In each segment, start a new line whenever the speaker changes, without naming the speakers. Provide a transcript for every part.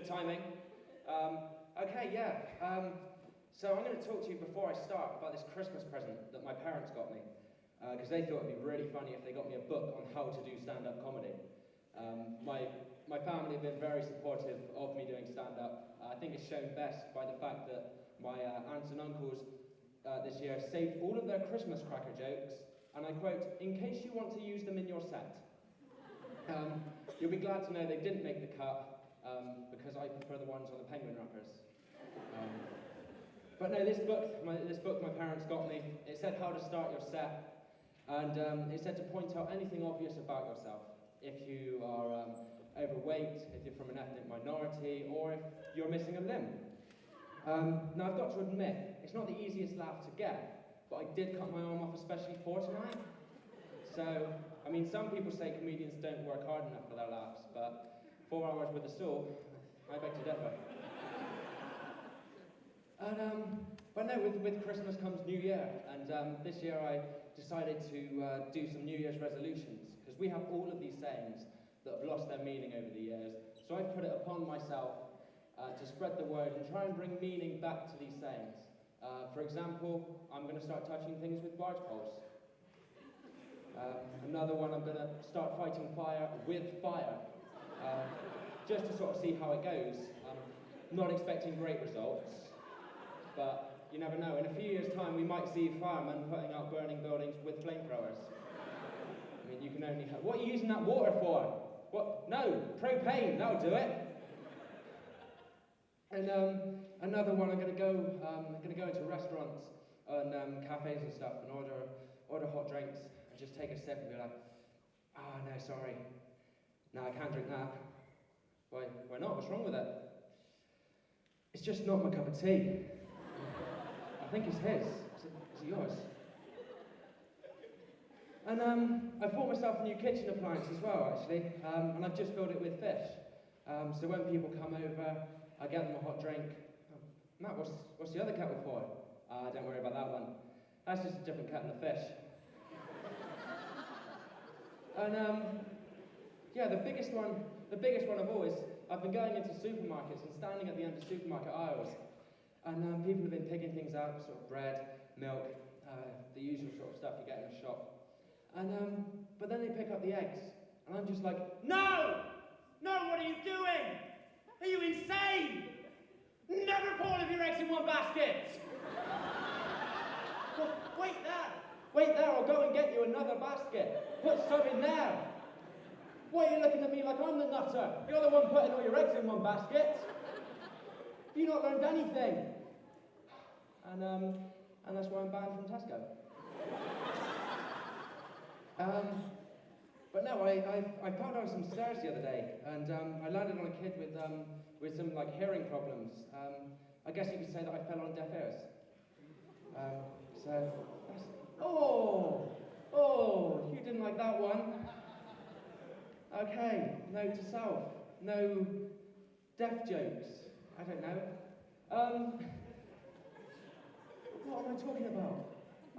timing. Okay, yeah. So I'm going to talk to you before I start about this Christmas present that my parents got me. Because they thought it'd be really funny if they got me a book on how to do stand-up comedy. My family have been very supportive of me doing stand-up. I think it's shown best by the fact that my aunts and uncles this year saved all of their Christmas cracker jokes, and I quote, "in case you want to use them in your set." You'll be glad to know they didn't make the cut, because I prefer the ones on the penguin wrappers. But no, this book my parents got me, it said how to start your set, and it said to point out anything obvious about yourself. If you are overweight, if you're from an ethnic minority, or if you're missing a limb. Now I've got to admit, it's not the easiest laugh to get, but I did cut my arm off especially for tonight. So, I mean, some people say comedians don't work hard enough for their laughs, but 4 hours with a saw, I beg to differ. But no, with Christmas comes New Year, and this year I decided to do some New Year's resolutions, because we have all of these sayings that have lost their meaning over the years, so I've put it upon myself to spread the word and try and bring meaning back to these sayings. For example, I'm going to start touching things with barge poles. Another one, I'm going to start fighting fire with fire, just to sort of see how it goes. Not expecting great results, but you never know. In a few years' time, we might see firemen putting out burning buildings with flamethrowers. I mean, you can only have... What are you using that water for? What? No, propane, that'll do it. And another one, I'm going to go into restaurants and cafes and stuff and order hot drinks and just take a sip and be like, "Ah, no, sorry. No, I can't drink that." Why not? What's wrong with it? "It's just not my cup of tea." I think it's his. Is it yours? And I bought myself a new kitchen appliance as well, actually, and I've just filled it with fish. So when people come over, I get them a hot drink. "Oh, Matt, what's the other kettle for?" Don't worry about that one. That's just a different kettle of fish." And yeah, the biggest one of all is I've been going into supermarkets and standing at the end of supermarket aisles, and people have been picking things out, sort of bread, milk, the usual sort of stuff you get in a shop. And but then they pick up the eggs, and I'm just like, "No! No, what are you doing? Are you insane? Never put all of your eggs in one basket!" "Well, wait there, I'll go and get you another basket. Put some in there." "Why are you looking at me like I'm the nutter? You're the one putting all your eggs in one basket. Have you not learned anything?" And that's why I'm banned from Tesco. But no, I fell down some stairs the other day, and I landed on a kid with some like hearing problems. I guess you could say that I fell on deaf ears. So that's, oh, you didn't like that one. Okay, note to self, no deaf jokes. I don't know. What am I talking about?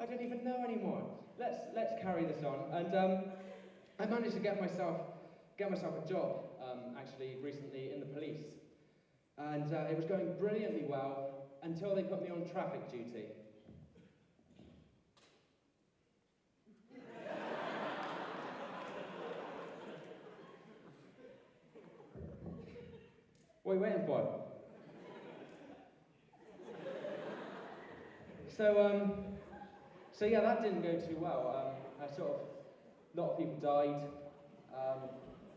I don't even know anymore. Let's carry this on. And I managed to get myself a job, actually, recently in the police. And it was going brilliantly well until they put me on traffic duty. What are you waiting for? So yeah, that didn't go too well. A lot of people died,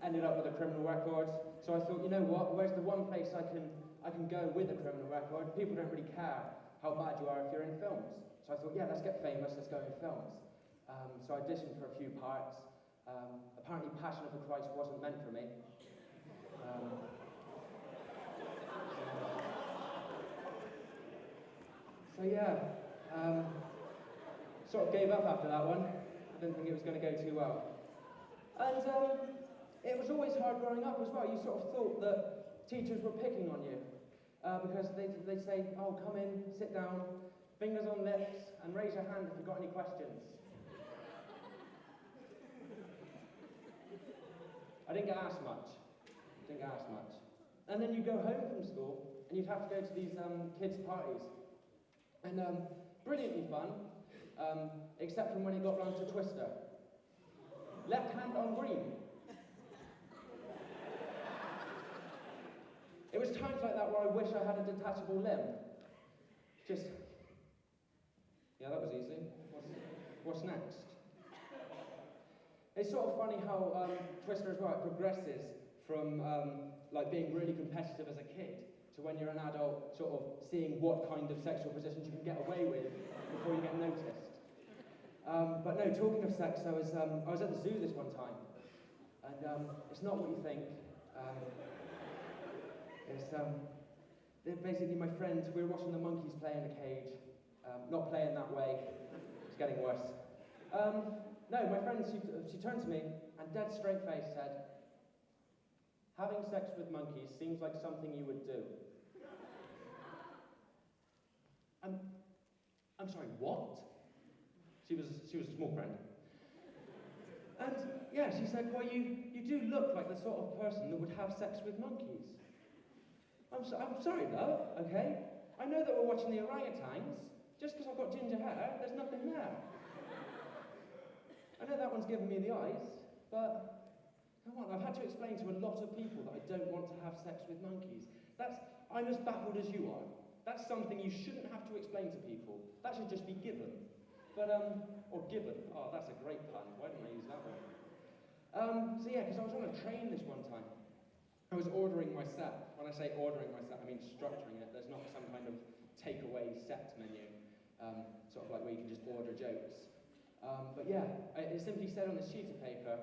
ended up with a criminal record. So I thought, you know what, where's the one place I can go with a criminal record? People don't really care how bad you are if you're in films. So I thought, yeah, let's get famous, let's go in films. So I auditioned for a few parts. Apparently Passion of the Christ wasn't meant for me. So yeah, sort of gave up after that one. I didn't think it was going to go too well. And it was always hard growing up as well. You sort of thought that teachers were picking on you because they'd say, "Oh, come in, sit down, fingers on lips, and raise your hand if you've got any questions." I didn't get asked much. And then you go home from school, and you'd have to go to these kids' parties. And brilliantly fun, except from when it got round to Twister. Left hand on green. It was times like that where I wish I had a detachable limb. Just, yeah, that was easy. What's next? It's sort of funny how Twister as well, it progresses from like being really competitive as a kid to when you're an adult, sort of seeing what kind of sexual positions you can get away with before you get noticed. But no, talking of sex, I was at the zoo this one time, and it's not what you think. Basically my friend, we were watching the monkeys play in a cage. Not playing that way, it's getting worse. No, my friend, she turned to me and dead straight face said, "Having sex with monkeys seems like something you would do." I'm sorry, what? She was a small friend. And yeah, she said, "Well, you do look like the sort of person that would have sex with monkeys." I'm sorry though, okay? I know that we're watching the orangutans. Just because I've got ginger hair, there's nothing there. I know that one's given me the eyes, but come on, I've had to explain to a lot of people that I don't want to have sex with monkeys. I'm as baffled as you are. That's something you shouldn't have to explain to people. That should just be given. But, or given. Oh, that's a great pun. Why didn't I use that one? So yeah, because I was on a train this one time. I was ordering my set. When I say ordering my set, I mean structuring it. There's not some kind of takeaway set menu, sort of like where you can just order jokes. But yeah, it simply said on the sheet of paper,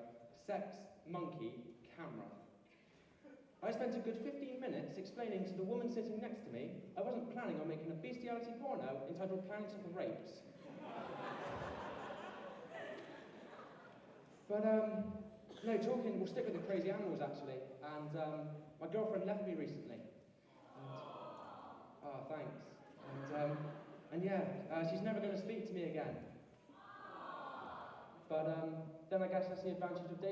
sex, monkey, camera. I spent a good 15 minutes explaining to the woman sitting next to me I wasn't planning on making a bestiality porno entitled Planet of the Rapes. But no, we'll stick with the crazy animals actually. And my girlfriend left me recently. And, thanks. And yeah, she's never going to speak to me again. But then I guess that's the advantage of dating.